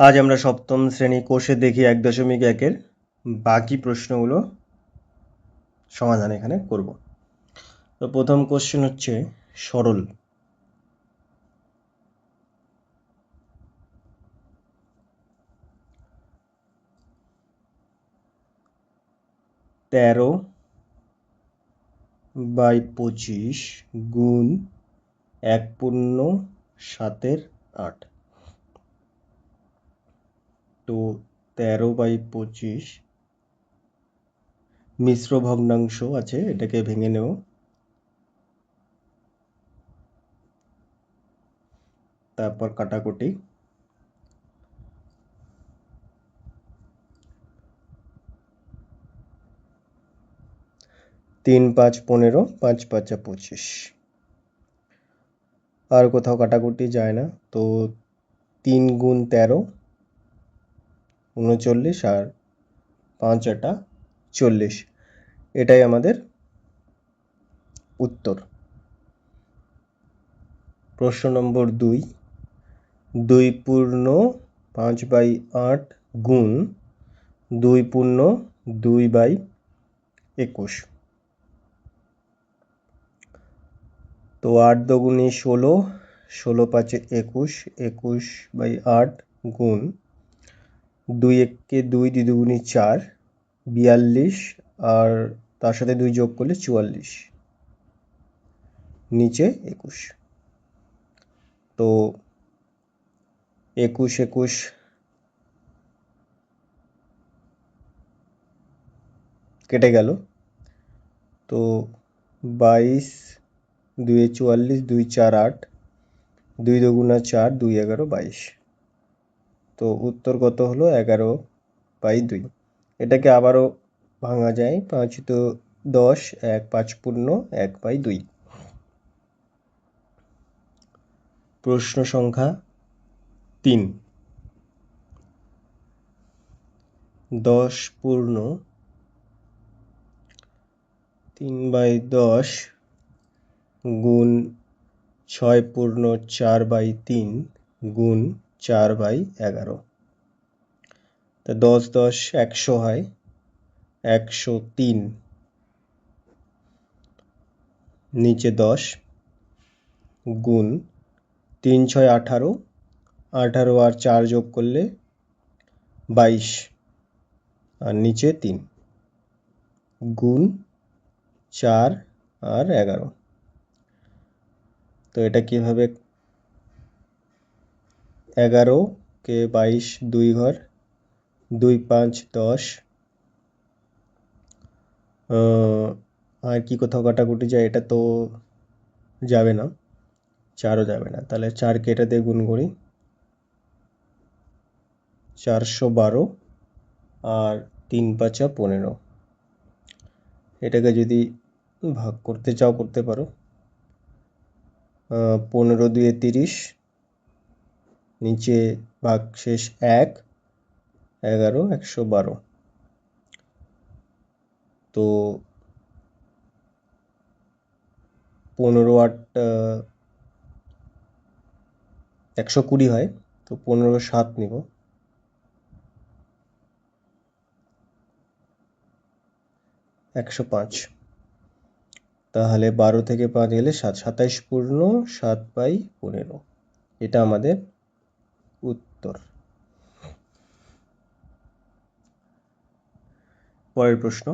আজ আমরা সপ্তম শ্রেণী কোষে দেখি 1.1-এর বাকি প্রশ্নগুলো সমাধান এখানে করব। তো প্রথম কোশ্চেন হচ্ছে সরল। তেরো বাই 25 গুণ 1/7/8। তো 13/25 মিশ্র ভগ্নাংশ আছে, এটাকে ভেঙে নেব। তারপর কাটাকুটি। 3 5 15, 5 5 25। আর কোথাও কাটাকুটি যায় না, তো 3 গুণ 13 39 আর 5 8 40। এটাই আমাদের উত্তর। প্রশ্ন নম্বর 2, 2 পূর্ণ 5/8 গুণ 2 পূর্ণ 2/21। তো 8 দুগুণে 16, 16 5 21, 21/8 গুণ 2 1 2, 2 দুগুণে 4, 42 আর তার সাথে 2 যোগ করলে 44, নিচে 21। তো 21 21 কেটে গেল। তো 22 2 44, 2 4 8, 2 দুগুণা 4, 2 11 22। তো উত্তর কত হলো? 11/2। এটাকে আবারও ভাঙা যায়। 5 তো 10, 1 5 পূর্ণ 1/2। প্রশ্ন সংখ্যা 3, 10 পূর্ণ 3/10 গুণ 6 পূর্ণ 4/3 গুণ 4/11। তা 10 10 100 হয়, 103, নিচে 10 গুণ 3 6 18, 18 আর 4 যোগ করলে 22 আর নিচে 3 গুণ 4 আর 11। তো এটা কিভাবে? 11 কে 22 2 ঘর, 2 5 10। আর কি কোথাও কাটাকুটি যায়? এটা তো যাবে না, 4ও যাবে না। তাহলে 4 কে এটা দিয়ে গুণ করি, 412 আর 3 5 15। এটাকে যদি ভাগ করতে চাও করতে পারো। 15 2 30, নিচে ভাগশেষ 1, 11 112। তো 15 8 120 হয়। তো 15 7 নিব। 105। তাহলে 12 থেকে 5 গেলে 7, 27 পূর্ণ 7/15। এটা আমাদের উত্তর। পরের প্রশ্ন,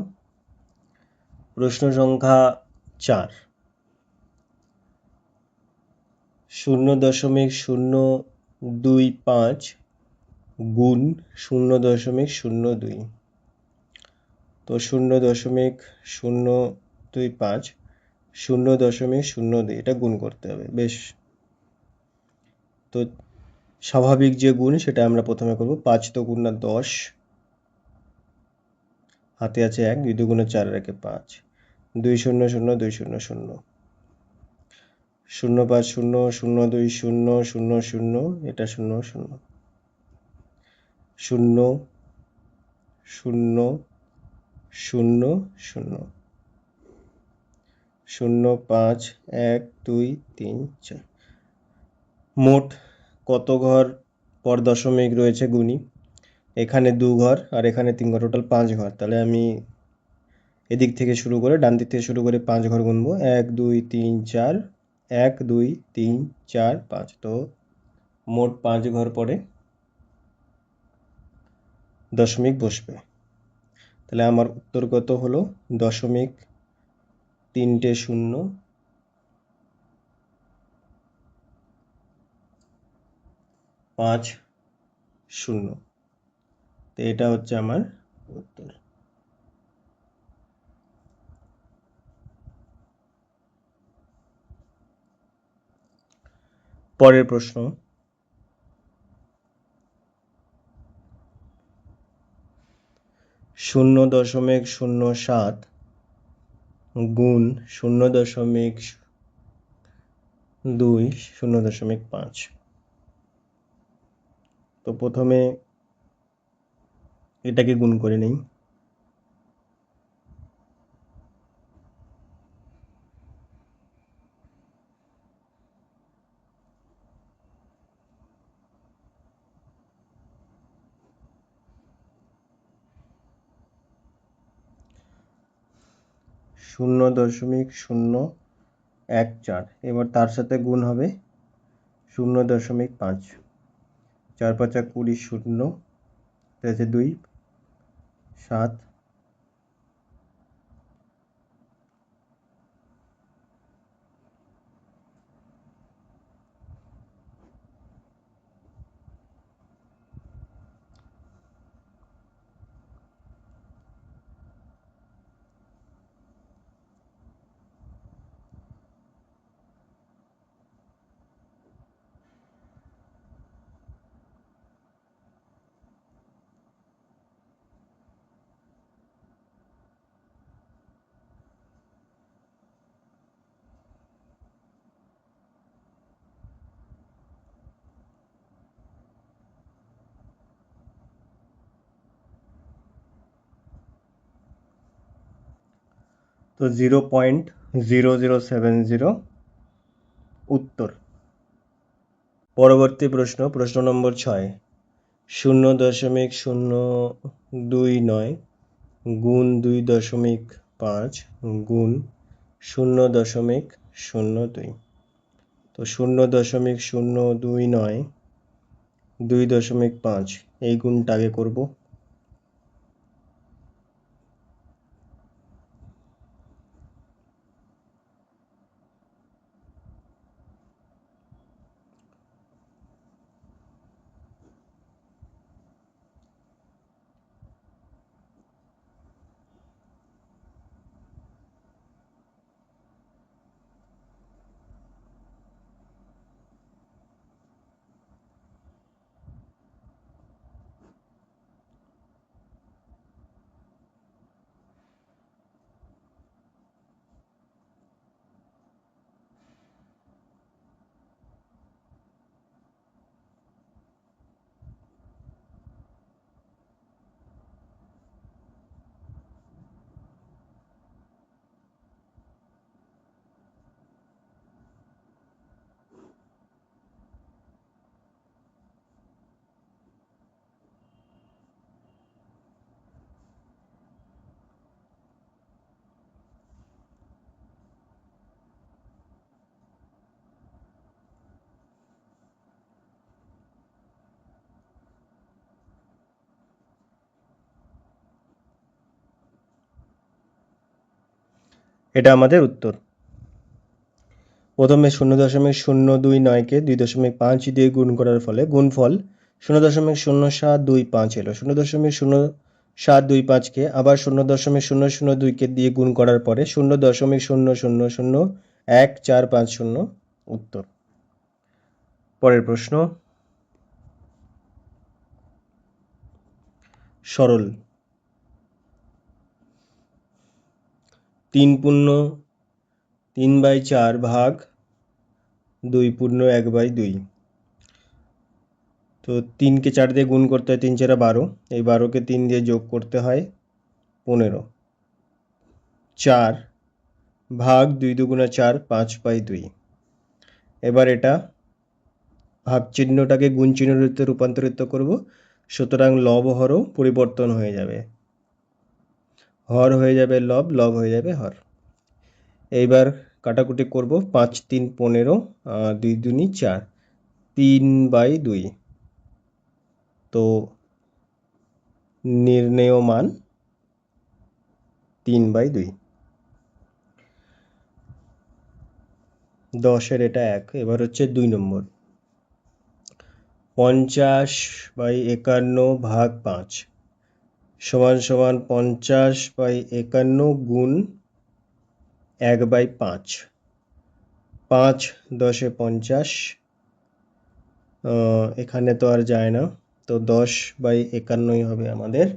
প্রশ্ন সংখ্যা 4, 0.025 গুণ 0.002। তো 0.025 0.02 এটা গুণ করতে হবে। বেশ, তো স্বাভাবিক যে গুণ সেটা আমরা প্রথমে করব। 5 তো গুণা 10, হাতে আছে 1, 2 দুগুণে 4 আর 1 5, 2 0 0 2 0 0, 0 5 0 0 2 0 0 0, এটা 0 0 0 0 0 0 0 5 1 2 3 4। মোট কত ঘর পর দশমিক রয়েছে গুণী, এখানে 2 ঘর আর এখানে 3 ঘর, টোটাল 5 ঘর। তাহলে আমি এদিক থেকে শুরু করে ডান দিক থেকে শুরু করে 5 ঘর গুনবো। 1 2 3 4, 1 2 3 4 5। তো মোট 5 ঘর পরে দশমিক বসবে। তাহলে আমার উত্তর কত হলো? 0.350। তো এটা হচ্ছে আমার উত্তর। পরের প্রশ্ন, 0.07 গুণ 0.2 0.5। তো প্রথমে এটাকে গুণ করে নিই। শূন্য দশমিক শূন্য 1 4, এবার তার সাথে গুণ হবে 0.5। 4 5 20, 0 আছে 2 7। তো 0.0070 উত্তর। পরবর্তী প্রশ্ন, প্রশ্ন নম্বর 6, 0.029 গুণ 2.5 গুণ 0.02। তো 0.029 2.5 এই গুণটা আগে করব। এটা আমাদের উত্তর। প্রথমে 0.029কে 2.5 দিয়ে গুণ করার ফলে গুণফল 0.0725 এলো। 0.0725কে আবার 0.002কে দিয়ে গুণ করার পরে 0.000145 উত্তর। পরের প্রশ্ন, সরল 3/4 ভাগ 2/1/2। তো 3কে 4 দিয়ে গুণ করতে হয়, 3 4 12, এই 12কে 3 দিয়ে যোগ করতে হয় 15। 4 ভাগ 2 2 4 5/2। এবার এটা ভাগ চিহ্নটাকে গুণ চিহ্নতে রূপান্তরিত করব, সুতরাং লব হরও পরিবর্তন হয়ে যাবে, হর হয়ে যাবে লব, লব হয়ে যাবে হর। এইবার কাটাকুটি করব, 5 3 15, 2 2 4, 3/2। তো নির্ণেয় মান 3/2। 10-এর এটা 1। এবার হচ্ছে 2 নম্বর, 50/51 ভাগ 5 সমান সমান 50/51 গুণ 1/5। 5 10-এ 50, এখানে তো আর যায় না, তো 10/51 হবে আমাদের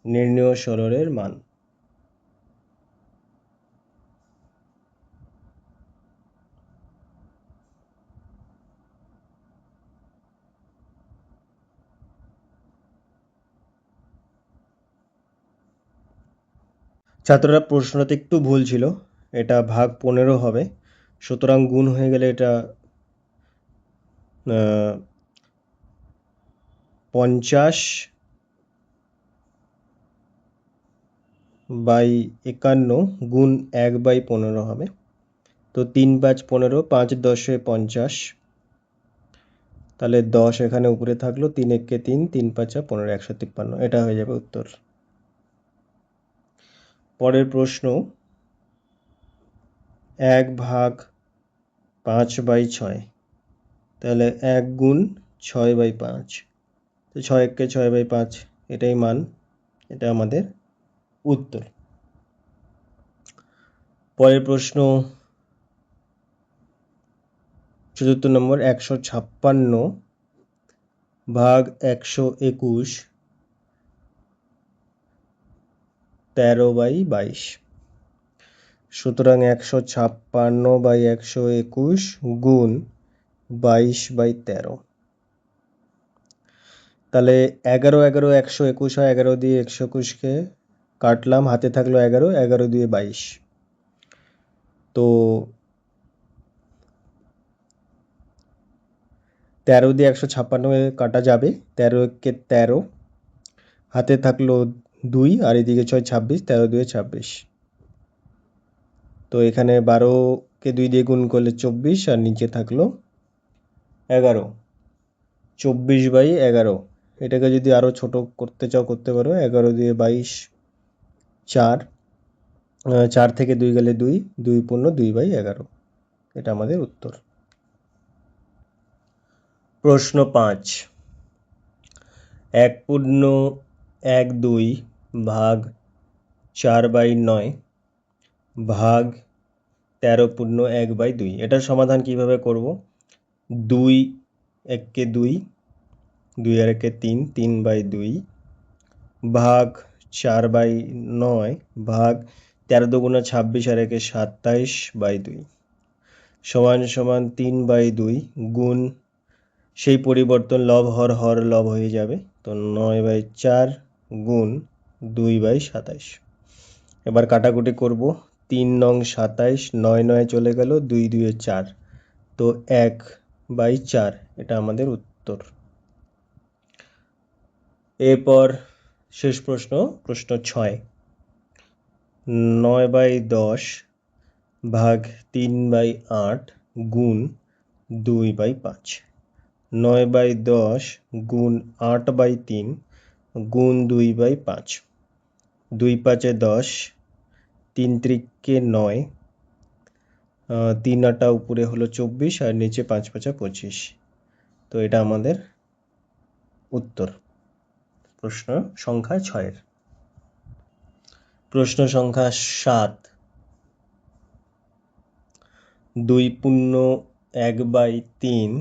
নির্ণেয় সরলের মান। ছাত্ররা প্রশ্নতে একটু ভুল ছিল, এটা ভাগ 15 হবে, সুতরাং গুণ হয়ে গেলে এটা 50/51 গুণ 1/15 হবে। তো 3 5 15, 5 10-এ 50, তাহলে 10 এখানে উপরে থাকলো, 3 1 3, 3 5 15, 153, এটা হয়ে যাবে উত্তর। পরের প্রশ্ন, 1 ভাগ 5/6, তাহলে 1 গুণ 6/5, তো 6 1 6/5, এটাই মান, এটা আমাদের উত্তর। পরের প্রশ্ন 74 নম্বর, 156 ভাগ 121 13/22। সুতরাং 156/121 গুণ 22/13। তাহলে 11 11 121 হয়, 11 দিয়ে 121কে কাটলাম, হাতে থাকলো 11, 11 দিয়ে 22। তো 13 দিয়ে 156 কাটা যাবে, 13 1 13, হাতে থাকলো 2, আর এদিকে 6 26, 13 2 26। তো এখানে 12কে 2 দিয়ে গুণ করলে 24, আর নিচে থাকলো 11। 24/11, এটাকে যদি আরও ছোট করতে চাও করতে পারো, 11 দিয়ে 22, 4, 4 থেকে 2 গেলে 2, 2 পূর্ণ 2/11, এটা আমাদের উত্তর। প্রশ্ন 5, 1.12 ভাগ 4/9 ভাগ 13.1/2, এটার সমাধান কিভাবে করব? 2 1 2, 2 আর 1 3, 3/2 ভাগ 4/9 ভাগ 13 2 26 আর 1 27/2 সমান সমান 3/2 গুণ, সেই পরিবর্তন লব হর, হর লব হয়ে যাবে, তো 9/4 গুণ 2/27। এবার কাটাকুটি করব, 3 নং 27, 9 9 চলে গেল, 2 2 4, তো 1/4, এটা আমাদের উত্তর। এরপর শেষ প্রশ্ন, প্রশ্ন 6, 9/10 ভাগ 3/8 গুণ 2/5। 9/10 গুণ 8/3 গুণ 2/5। 2 5 10, 3 3 9, 3 8 উপরে হলো 24, আর নিচে 5 5 25, তো এটা আমাদের উত্তর প্রশ্ন সংখ্যা 6-এর। প্রশ্ন সংখ্যা 7, 2.1/3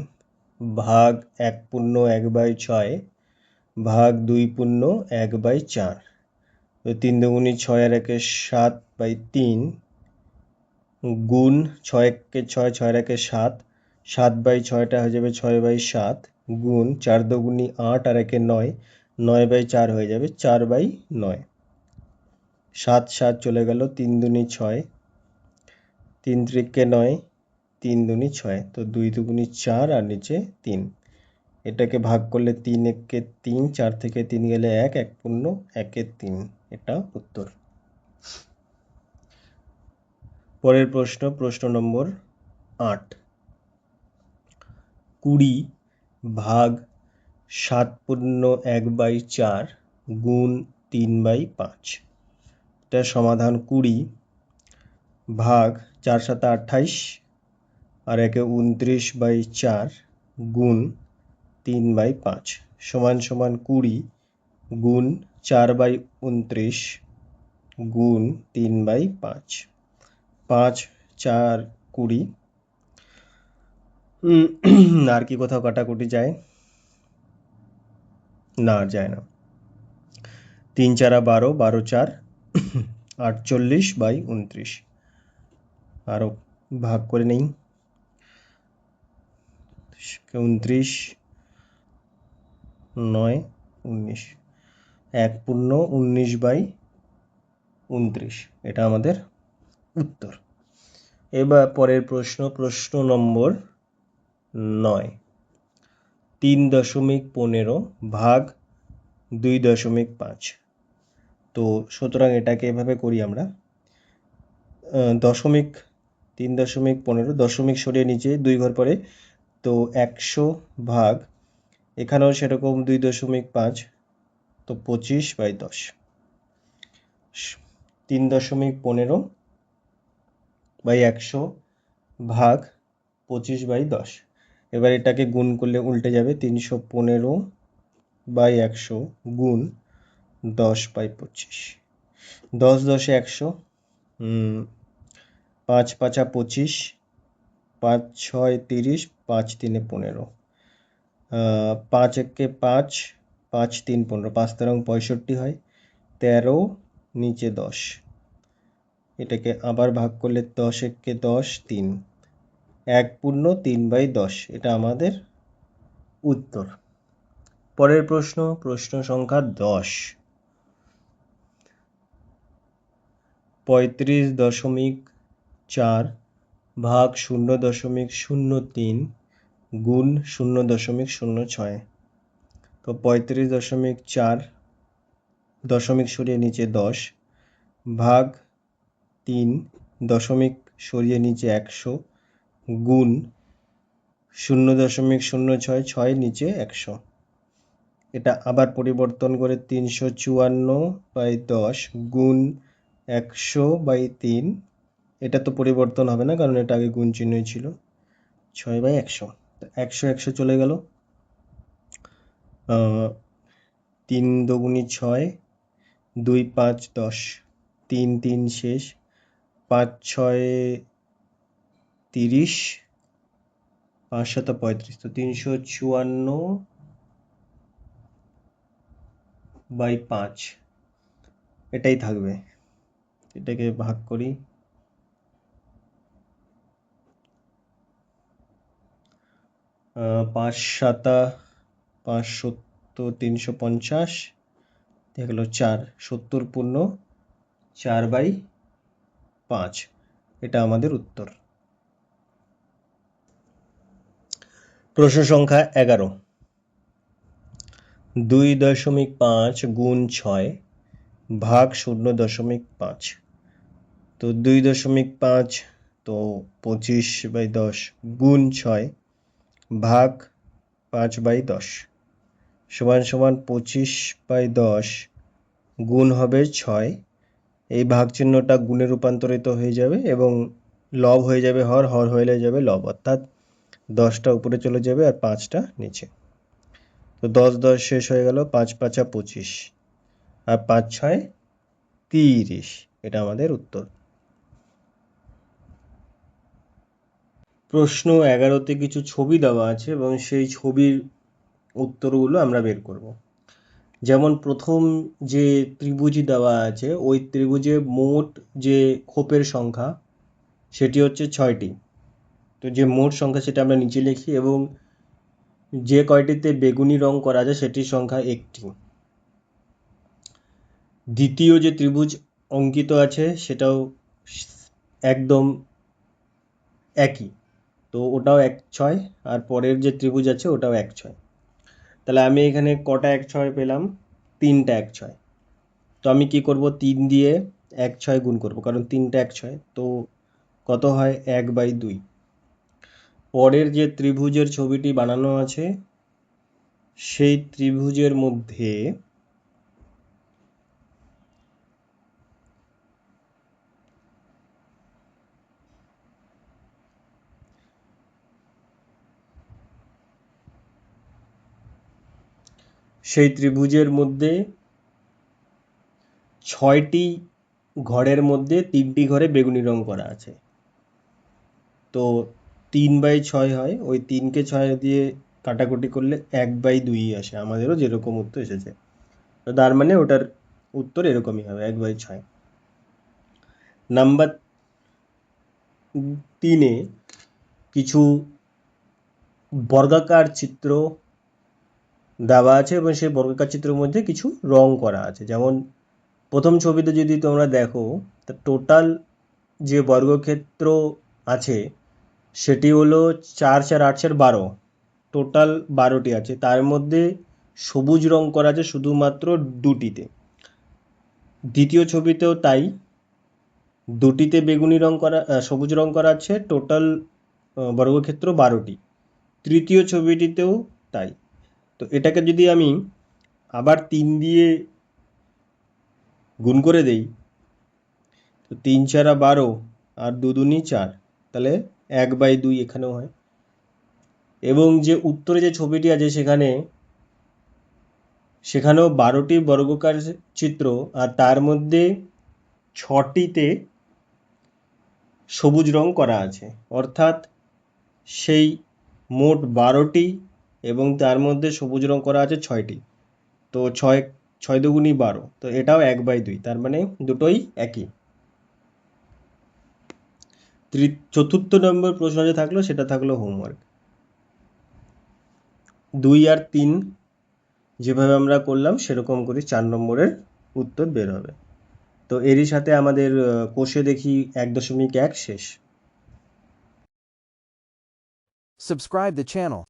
ভাগ 1.1/6 ভাগ 2.1/4, 3 2 6 আর 1 7/3 গুণ 6 1 6, 6 আর 1 7, 7/6টা হয়ে যাবে 6/7 গুণ 4 2 8 আর 1 9, 9/4 হয়ে যাবে 4/9। 7 7 চলে গেল, 3 2 6, 3 3 9, তিন দুনি ছয়, তো 2 দুগুনি 4 আর নিচে 3। এটাকে ভাগ করলে 3 একে 3, 4 থেকে 3 গেলে 1, 1 পূর্ণ 1-এ 3, এটা উত্তর। পরের প্রশ্ন নম্বর 8। 20 ভাগ 7 পূর্ণ 1/4 গুণ 3/5। এটা সমাধান 20 ভাগ 4 7 28 আর 1-এ 29/4 গুণ 3/5 সমান সমান 20 গুণ 4/29 গুণ 3/5। 5 4 20। আর কি কোথাও কাটাকুটি যায়? না, যায় না। 3 4 12, 12 4 48/29। আরও ভাগ করে নেই। 29 9 19, 1 পূর্ণ 19/29, এটা আমাদের উত্তর। এবার পরের প্রশ্ন নম্বর 9। 3.15 ভাগ 2.5। তো সুতরাং এটাকে এভাবে করি আমরা। দশমিক 3.15, দশমিক সরিয়ে নিচে 2 ঘর পরে, তো 100 ভাগ, এখানেও সেরকম 2.5, তো 25/10। 3.15/100 ভাগ 25/10। এবার এটাকে গুণ করলে উল্টে যাবে, 315/100 গুণ 10/25। 10 10 100, 5 5 25, 5 6 30, 5 3 15, 5 1 5, 5 3 15, 5 13 65 হয়, 13 নিচে 10। এটাকে আবার ভাগ করলে 10 1 10, 3, 1 পূর্ণ 3/10, এটা আমাদের উত্তর। পরের প্রশ্ন সংখ্যা 10। 35.4 ভাগ 0.03 গুণ 0.06। তো 35.4, দশমিক সরিয়ে নিচে 10, ভাগ 3, দশমিক সরিয়ে নিচে 100 গুণ 0.06, 6 নিচে 100। এটা আবার পরিবর্তন করে 354/10 গুণ 100/3। এটা তো পরিবর্তন হবে না, কারণ এটা আগে গুণ চিহ্নই ছিল। 6/100, 100 100 চলে গেল। 3 দুগুনি 6, 2 5 10, 3 3 শেষ, 5 6 30, 5 7 35, তো 354/5, এটাই থাকবে। এটাকে ভাগ করি। 5 7 5 70, 350, দেখলো 4, 70 পূর্ণ 4/5, এটা আমাদের উত্তর। প্রশ্ন সংখ্যা 11। 2.5 গুণ 6 ভাগ 0.5। তো 2.5, তো 25/10 গুণ 6 ভাগ 5/10 সমান সমান 25/10 গুণ হবে 6। এই ভাগ চিহ্নটা গুণে রূপান্তরিত হয়ে যাবে এবং লব হয়ে যাবে হর, হর হয়ে যাবে লব, অর্থাৎ 10টা উপরে চলে যাবে আর 5টা নিচে। তো 10 10 শেষ হয়ে গেল, 5 5 25 আর 5 6 30, এটা আমাদের উত্তর। প্রশ্ন 11তে কিছু ছবি দেওয়া আছে এবং সেই ছবির উত্তরগুলো আমরা বের করব। যেমন প্রথম যে ত্রিভুজই দেওয়া আছে, ওই ত্রিভুজে মোট যে খোপের সংখ্যা সেটি হচ্ছে 6টি। তো যে মোট সংখ্যা সেটা আমরা নিচে লিখি, এবং যে কয়টিতে বেগুনি রং করা আছে সেটির সংখ্যা 1টি। দ্বিতীয় যে ত্রিভুজ অঙ্কিত আছে সেটাও একদম একই, তো ওটাও 1 6, আর পরের যে ত্রিভুজ আছে ওটাও 1 6। তাহলে আমি এখানে কটা 1 6 পেলাম? 3টা 1 6। তো আমি কি করব, 3 দিয়ে 1 6 গুণ করব, কারণ 3টা 1 6। তো কত হয়? 1/2। পরের যে ত্রিভুজের ছবিটি বানানো আছে সেই ত্রিভুজের মধ্যে সেই ত্রিভুজের মধ্যে 6টি ঘরের মধ্যে 3টি ঘরে বেগুনি রং করা আছে। তো 3/6 হয়, ওই 3কে 6 দিয়ে কাটাকুটি করলে 1/2 আসে, আমাদেরও যেরকম উত্তর এসেছে। তো তার মানে ওটার উত্তর এরকমই হবে, 1/6। নাম্বার 3-এ কিছু বর্গাকার চিত্র দেওয়া আছে এবং সেই বর্গাকার চিত্রের মধ্যে কিছু রং করা আছে। যেমন প্রথম ছবিতে যদি তোমরা দেখো, তা টোটাল যে বর্গক্ষেত্র আছে সেটি হলো 4 4 8 4 12, টোটাল 12টি আছে। তার মধ্যে সবুজ রং করা আছে শুধুমাত্র 2টিতে। দ্বিতীয় ছবিতেও তাই, 2টিতে বেগুনি রং করা, সবুজ রং করা আছে, টোটাল বর্গক্ষেত্র 12টি। তৃতীয় ছবিটিতেও তাই। তো এটাকে যদি আমি আবার 3 দিয়ে গুণ করে দেই, তো 3 4 12 আর 2 2 4, তাহলে 1/2 এখানেও হয়। এবং যে উত্তরে যে ছবিটি আছে সেখানেও 12টি বর্গাকার চিত্র, আর তার মধ্যে 6টিতে সবুজ রং করা আছে, অর্থাৎ সেই মোট 12টি এবং তার মধ্যে সবুজ রং করা আছে 6টি। তো 6 6 দুগুণী 12, তো এটাও 1/2, তার মানে দুটোই একই। চতুর্থ নম্বর প্রশ্ন যে থাকলো সেটা থাকলো হোমওয়ার্ক। 2 আর 3 যেভাবে আমরা করলাম সেরকম করে 4 নম্বরের উত্তর বের হবে। তো এরই সাথে আমাদের কোষে দেখি 1.1 শেষ। Subscribe the channel.